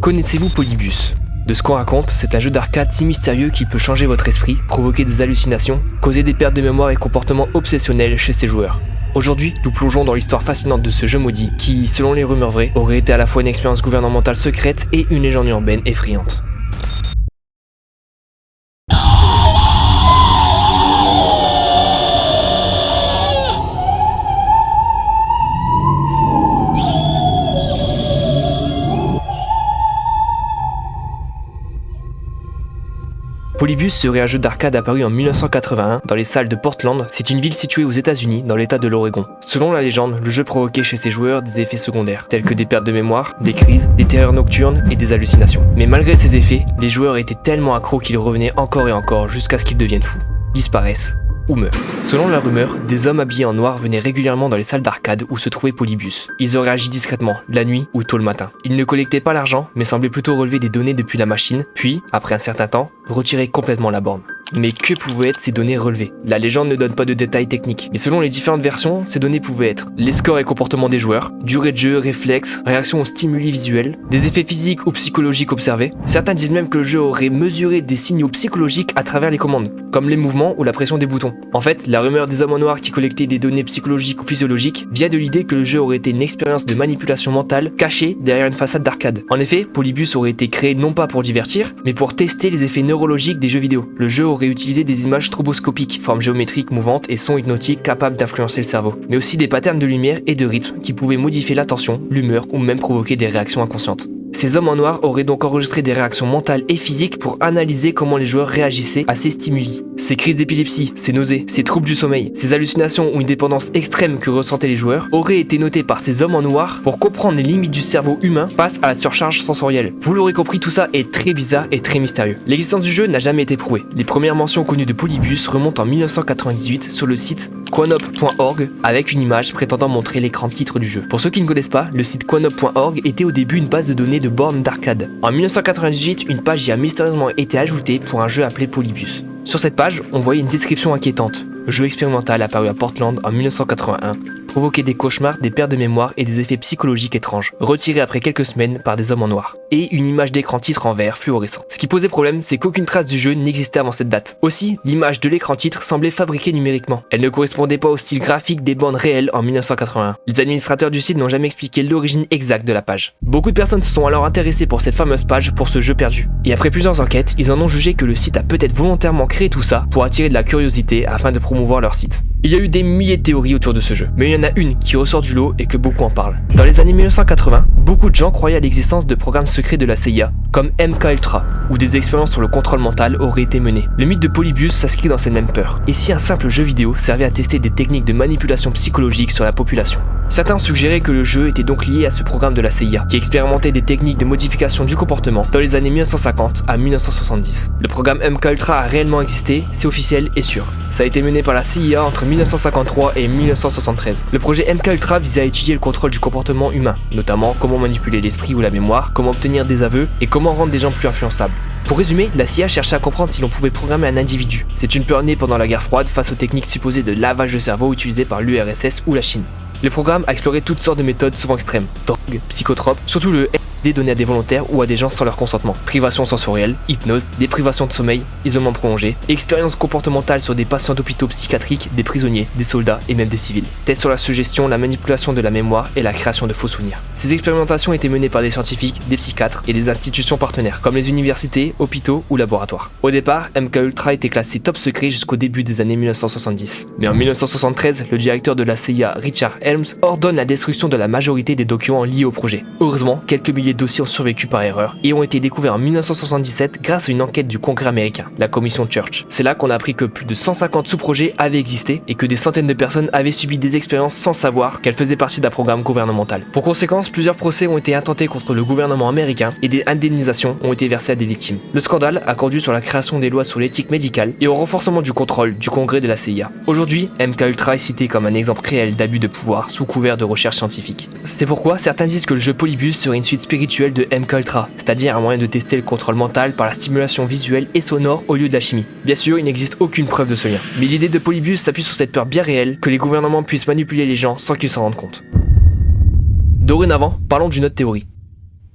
Connaissez-vous Polybius ? De ce qu'on raconte, c'est un jeu d'arcade si mystérieux qui peut changer votre esprit, provoquer des hallucinations, causer des pertes de mémoire et comportements obsessionnels chez ses joueurs. Aujourd'hui, nous plongeons dans l'histoire fascinante de ce jeu maudit qui, selon les rumeurs vraies, aurait été à la fois une expérience gouvernementale secrète et une légende urbaine effrayante. Polybius serait un jeu d'arcade apparu en 1981 dans les salles de Portland. C'est une ville située aux États-Unis, dans l'état de l'Oregon. Selon la légende, le jeu provoquait chez ses joueurs des effets secondaires, tels que des pertes de mémoire, des crises, des terreurs nocturnes et des hallucinations. Mais malgré ces effets, les joueurs étaient tellement accros qu'ils revenaient encore et encore jusqu'à ce qu'ils deviennent fous, disparaissent ou meurent. Selon la rumeur, des hommes habillés en noir venaient régulièrement dans les salles d'arcade où se trouvait Polybius. Ils auraient agi discrètement, la nuit ou tôt le matin. Ils ne collectaient pas l'argent, mais semblaient plutôt relever des données depuis la machine, puis, après un certain temps, retirer complètement la borne. Mais que pouvaient être ces données relevées ? La légende ne donne pas de détails techniques, mais selon les différentes versions, ces données pouvaient être les scores et comportements des joueurs, durée de jeu, réflexes, réaction aux stimuli visuels, des effets physiques ou psychologiques observés. Certains disent même que le jeu aurait mesuré des signaux psychologiques à travers les commandes, comme les mouvements ou la pression des boutons. En fait, la rumeur des hommes en noir qui collectaient des données psychologiques ou physiologiques vient de l'idée que le jeu aurait été une expérience de manipulation mentale cachée derrière une façade d'arcade. En effet, Polybius aurait été créé non pas pour divertir, mais pour tester les effets neurologiques des jeux vidéo. Le jeu aurait utilisé des images stroboscopiques, formes géométriques mouvantes et sons hypnotiques capables d'influencer le cerveau, mais aussi des patterns de lumière et de rythme qui pouvaient modifier l'attention, l'humeur ou même provoquer des réactions inconscientes. Ces hommes en noir auraient donc enregistré des réactions mentales et physiques pour analyser comment les joueurs réagissaient à ces stimuli. Ces crises d'épilepsie, ces nausées, ces troubles du sommeil, ces hallucinations ou une dépendance extrême que ressentaient les joueurs auraient été notés par ces hommes en noir pour comprendre les limites du cerveau humain face à la surcharge sensorielle. Vous l'aurez compris, tout ça est très bizarre et très mystérieux. L'existence du jeu n'a jamais été prouvée. Les premières mentions connues de Polybius remontent en 1998 sur le site quanop.org avec une image prétendant montrer l'écran titre du jeu. Pour ceux qui ne connaissent pas, le site quanop.org était au début une base de données de bornes d'arcade. En 1998, une page y a mystérieusement été ajoutée pour un jeu appelé Polybius. Sur cette page, on voyait une description inquiétante. Jeu expérimental apparu à Portland en 1981, provoquait des cauchemars, des pertes de mémoire et des effets psychologiques étranges, retirés après quelques semaines par des hommes en noir. Et une image d'écran titre en vert fluorescent. Ce qui posait problème, c'est qu'aucune trace du jeu n'existait avant cette date. Aussi, l'image de l'écran titre semblait fabriquée numériquement. Elle ne correspondait pas au style graphique des bandes réelles en 1981. Les administrateurs du site n'ont jamais expliqué l'origine exacte de la page. Beaucoup de personnes se sont alors intéressées pour cette fameuse page pour ce jeu perdu. Et après plusieurs enquêtes, ils en ont jugé que le site a peut-être volontairement créé tout ça pour attirer de la curiosité afin de promouvoir leur site. Il y a eu des milliers de théories autour de ce jeu, mais il y en a une qui ressort du lot et que beaucoup en parlent. Dans les années 1980, beaucoup de gens croyaient à l'existence de programmes secrets de la CIA, comme MKUltra, où des expériences sur le contrôle mental auraient été menées. Le mythe de Polybius s'inscrit dans cette même peur. Et si un simple jeu vidéo servait à tester des techniques de manipulation psychologique sur la population ? Certains ont suggéré que le jeu était donc lié à ce programme de la CIA, qui expérimentait des techniques de modification du comportement dans les années 1950 à 1970. Le programme MKUltra a réellement existé, c'est officiel et sûr. Ça a été mené par la CIA entre 1953 et 1973. Le projet MKUltra visait à étudier le contrôle du comportement humain, notamment comment manipuler l'esprit ou la mémoire, comment obtenir des aveux et comment rendre des gens plus influençables. Pour résumer, la CIA cherchait à comprendre si l'on pouvait programmer un individu. C'est une peur née pendant la guerre froide face aux techniques supposées de lavage de cerveau utilisées par l'URSS ou la Chine. Le programme a exploré toutes sortes de méthodes souvent extrêmes, drogues, psychotropes, surtout le LSD donné à des volontaires ou à des gens sans leur consentement, privation sensorielle, hypnose, déprivation de sommeil, isolement prolongé, expériences comportementales sur des patients d'hôpitaux psychiatriques, des prisonniers, des soldats et même des civils. Tests sur la suggestion, la manipulation de la mémoire et la création de faux souvenirs. Ces expérimentations étaient menées par des scientifiques, des psychiatres et des institutions partenaires, comme les universités, hôpitaux ou laboratoires. Au départ, MKUltra était classé top secret jusqu'au début des années 1970. Mais en 1973, le directeur de la CIA, Richard Helms, ordonne la destruction de la majorité des documents liés au projet. Heureusement, quelques milliers de dossiers ont survécu par erreur et ont été découverts en 1977 grâce à une enquête du Congrès américain, la commission Church. C'est là qu'on a appris que plus de 150 sous-projets avaient existé et que des centaines de personnes avaient subi des expériences sans savoir qu'elles faisaient partie d'un programme gouvernemental. Pour conséquence, plusieurs procès ont été intentés contre le gouvernement américain et des indemnisations ont été versées à des victimes. Le scandale a conduit sur la création des lois sur l'éthique médicale et au renforcement du contrôle du Congrès de la CIA. Aujourd'hui, MKUltra est cité comme un exemple réel d'abus de pouvoir sous couvert de recherche scientifique. C'est pourquoi certains disent que le jeu Polybius serait une suite spirituelle de MKUltra, c'est-à-dire un moyen de tester le contrôle mental par la stimulation visuelle et sonore au lieu de la chimie. Bien sûr, il n'existe aucune preuve de ce lien, mais l'idée de Polybius s'appuie sur cette peur bien réelle que les gouvernements puissent manipuler les gens sans qu'ils s'en rendent compte. Dorénavant, parlons d'une autre théorie.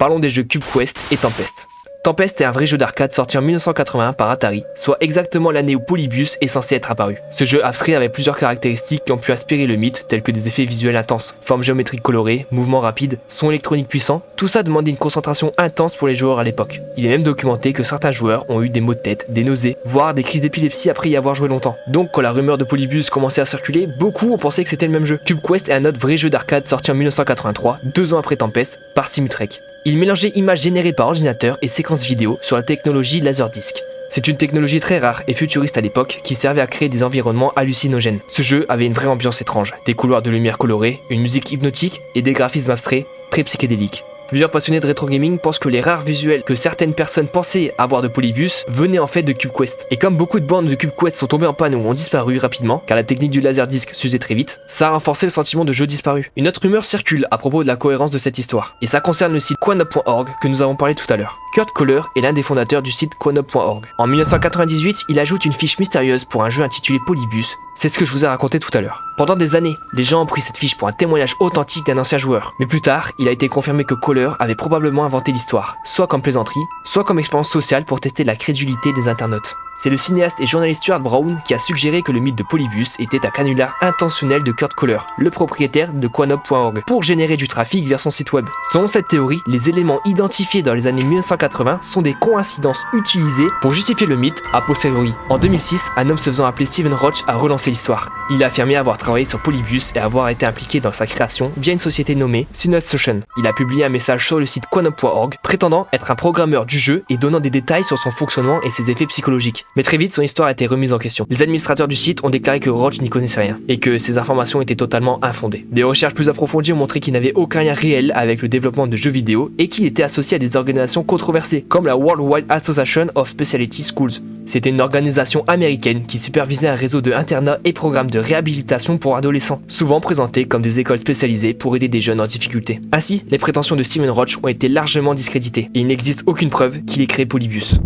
Parlons des jeux Cube Quest et Tempest. Tempest est un vrai jeu d'arcade sorti en 1981 par Atari, soit exactement l'année où Polybius est censé être apparu. Ce jeu abstrait avait plusieurs caractéristiques qui ont pu inspirer le mythe, tels que des effets visuels intenses, formes géométriques colorées, mouvements rapides, sons électroniques puissants, tout ça demandait une concentration intense pour les joueurs à l'époque. Il est même documenté que certains joueurs ont eu des maux de tête, des nausées, voire des crises d'épilepsie après y avoir joué longtemps. Donc quand la rumeur de Polybius commençait à circuler, beaucoup ont pensé que c'était le même jeu. Cube Quest est un autre vrai jeu d'arcade sorti en 1983, 2 ans après Tempest, par Simutrek. Il mélangeait images générées par ordinateur et séquences vidéo sur la technologie Laserdisc. C'est une technologie très rare et futuriste à l'époque qui servait à créer des environnements hallucinogènes. Ce jeu avait une vraie ambiance étrange, des couloirs de lumière colorés, une musique hypnotique et des graphismes abstraits très psychédéliques. Plusieurs passionnés de rétro gaming pensent que les rares visuels que certaines personnes pensaient avoir de Polybius venaient en fait de Cube Quest. Et comme beaucoup de bornes de Cube Quest sont tombées en panne ou ont disparu rapidement, car la technique du laserdisc s'usait très vite, ça a renforcé le sentiment de jeu disparu. Une autre rumeur circule à propos de la cohérence de cette histoire, et ça concerne le site quanup.org que nous avons parlé tout à l'heure. Kurt Kohler est l'un des fondateurs du site quanup.org. En 1998, il ajoute une fiche mystérieuse pour un jeu intitulé Polybius. C'est ce que je vous ai raconté tout à l'heure. Pendant des années, les gens ont pris cette fiche pour un témoignage authentique d'un ancien joueur. Mais plus tard, il a été confirmé que Kohler avait probablement inventé l'histoire, soit comme plaisanterie, soit comme expérience sociale pour tester la crédulité des internautes. C'est le cinéaste et journaliste Stuart Brown qui a suggéré que le mythe de Polybius était un canular intentionnel de Kurt Kohler, le propriétaire de quanup.org, pour générer du trafic vers son site web. Selon cette théorie, les éléments identifiés dans les années 1980 sont des coïncidences utilisées pour justifier le mythe a posteriori. En 2006, un homme se faisant appeler Stephen Roach a relancé l'histoire. Il a affirmé avoir travaillé sur Polybius et avoir été impliqué dans sa création via une société nommée Synosocian. Il a publié un message sur le site quanup.org prétendant être un programmeur du jeu et donnant des détails sur son fonctionnement et ses effets psychologiques. Mais très vite, son histoire a été remise en question. Les administrateurs du site ont déclaré que Roach n'y connaissait rien et que ces informations étaient totalement infondées. Des recherches plus approfondies ont montré qu'il n'avait aucun lien réel avec le développement de jeux vidéo et qu'il était associé à des organisations controversées comme la Worldwide Association of Specialty Schools. C'était une organisation américaine qui supervisait un réseau de internats et programmes de réhabilitation pour adolescents, souvent présentés comme des écoles spécialisées pour aider des jeunes en difficulté. Ainsi, les prétentions de Stephen Roach ont été largement discréditées et il n'existe aucune preuve qu'il ait créé Polybius.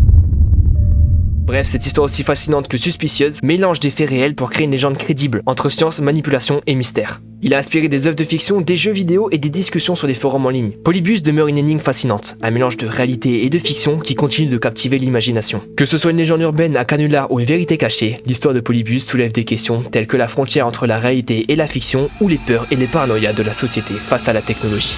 Bref, cette histoire aussi fascinante que suspicieuse mélange des faits réels pour créer une légende crédible entre science, manipulation et mystère. Il a inspiré des œuvres de fiction, des jeux vidéo et des discussions sur des forums en ligne. Polybius demeure une énigme fascinante, un mélange de réalité et de fiction qui continue de captiver l'imagination. Que ce soit une légende urbaine, un canular ou une vérité cachée, l'histoire de Polybius soulève des questions telles que la frontière entre la réalité et la fiction ou les peurs et les paranoïas de la société face à la technologie.